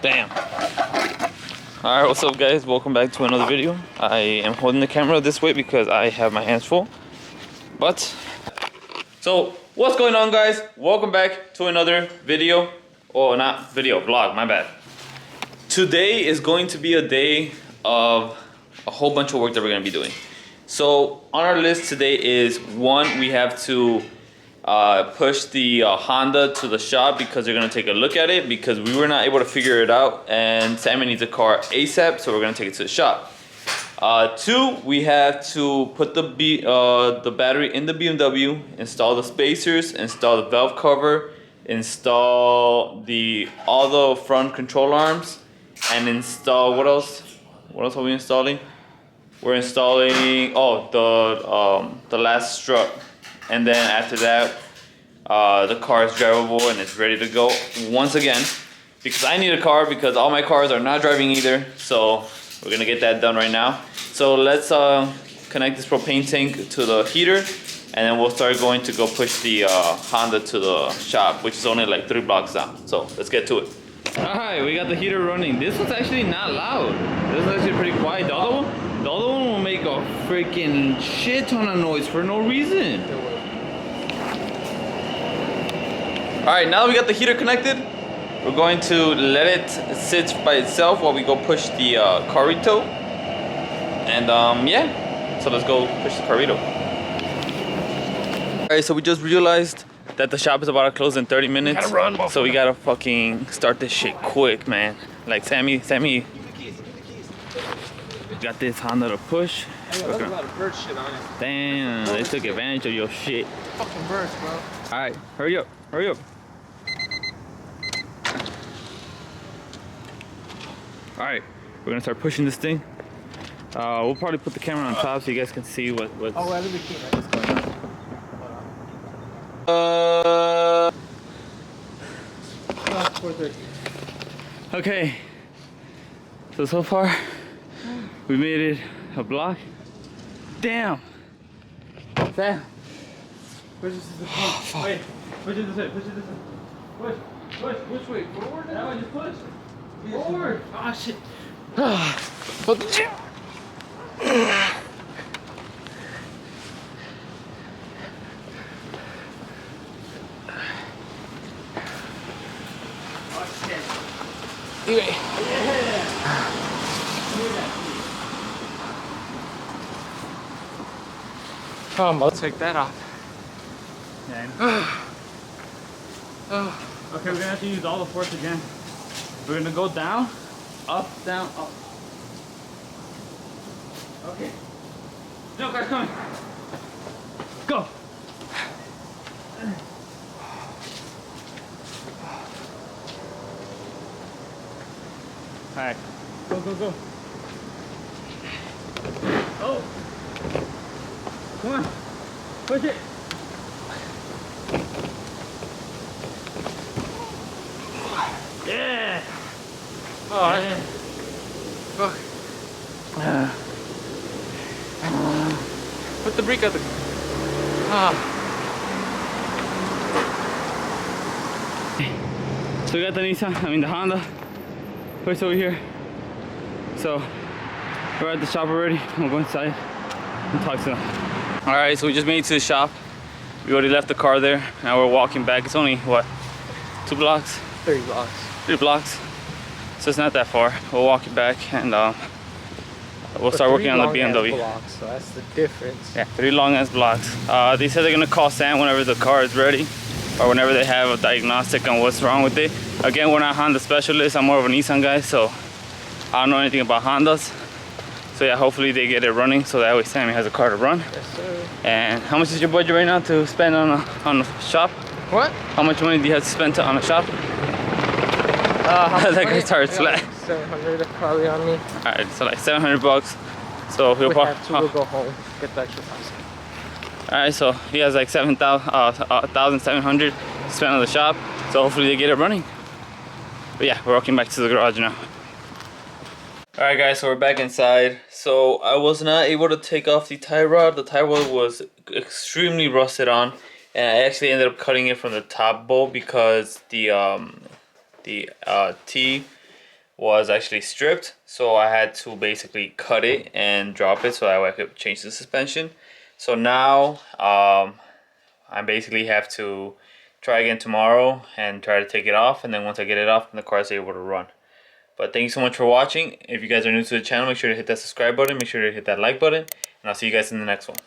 Damn. Alright, what's up guys? Welcome back to another video. I am holding the camera this way because I have my hands full. So, what's going on guys? Welcome back to another video. Oh, not video, vlog, my bad. Today is going to be a day of a whole bunch of work that we're going to be doing. So, on our list today is one, we have to push the Honda to the shop because they're gonna take a look at it because we were not able to figure it out and Sammy needs a car ASAP, so we're gonna take it to the shop. Two, we have to put the battery in the BMW, install the spacers, install the valve cover, install all the front control arms, and install what else? What else are we installing? We're installing the last strut. And then after that, the car is drivable and it's ready to go once again. Because I need a car because all my cars are not driving either. So we're gonna get that done right now. So let's connect this propane tank to the heater. And then we'll start going to go push the Honda to the shop, which is only like 3 blocks down. So let's get to it. Alright, we got the heater running. This one's actually not loud. This is actually pretty quiet. The other one will make a freaking shit ton of noise for no reason. Alright, now we got the heater connected. We're going to let it sit by itself while we go push the carrito. And yeah, so let's go push the carrito. Alright, so we just realized that the shop is about to close in 30 minutes. So we gotta fucking start this shit quick, man. Like Sammy got this Honda to push. Hey, there's a lot of bird shit on it. Damn, they took advantage of your shit. Fucking birds, bro. Alright, hurry up, hurry up. Alright, we're gonna start pushing this thing. We'll probably put the camera on top so you guys can see what's... Oh, well, we can't let this go on. Hold on. 4:30. Okay, so far we made it a block. Damn. Push this to the front. Wait, push it this way, push it this way. Push, which way? Forward? No, just push. Forward. Oh shit. Hold the gym. I'll take that off. Okay, we're gonna have to use all the force again. We're gonna go down, up, down, up. Okay. No, guys, coming. Go. All right. Go. Oh. Come on. Push it. Yeah. Oh, yeah. Fuck. Put the brake out the... So we got the Honda pushed over here. So we're at the shop already. We'll go inside and talk to them. All right, so we just made it to the shop. We already left the car there. Now we're walking back. It's only, what, 2 blocks? 3 blocks. 3 blocks. So it's not that far. We'll walk it back and we'll start working on the BMW. Blocks, so that's the difference. Yeah, 3 long ass blocks. They said they're gonna call Sam whenever the car is ready or whenever they have a diagnostic on what's wrong with it. Again, we're not Honda specialists. I'm more of a Nissan guy, so I don't know anything about Hondas. So yeah, hopefully they get it running so that way Sammy has a car to run. Yes, sir. And how much is your budget right now to spend on the shop? What? How much money do you have to spend on a shop? That guy's tired slack. 700 probably on me. Alright, so like 700 bucks. So he'll We'll go home, get the extra price. Alright, so he has like 1,700 to spend on the shop. So hopefully they get it running. But yeah, we're walking back to the garage now. Alright guys, so we're back inside. So I was not able to take off the tie rod. The tie rod was extremely rusted on, and I actually ended up cutting it from the top bolt because the T was actually stripped, so I had to basically cut it and drop it so that way I could change the suspension. So now I basically have to try again tomorrow and try to take it off, and then once I get it off, then the car is able to run. But thank you so much for watching. If you guys are new to the channel, make sure to hit that subscribe button, make sure to hit that like button, and I'll see you guys in the next one.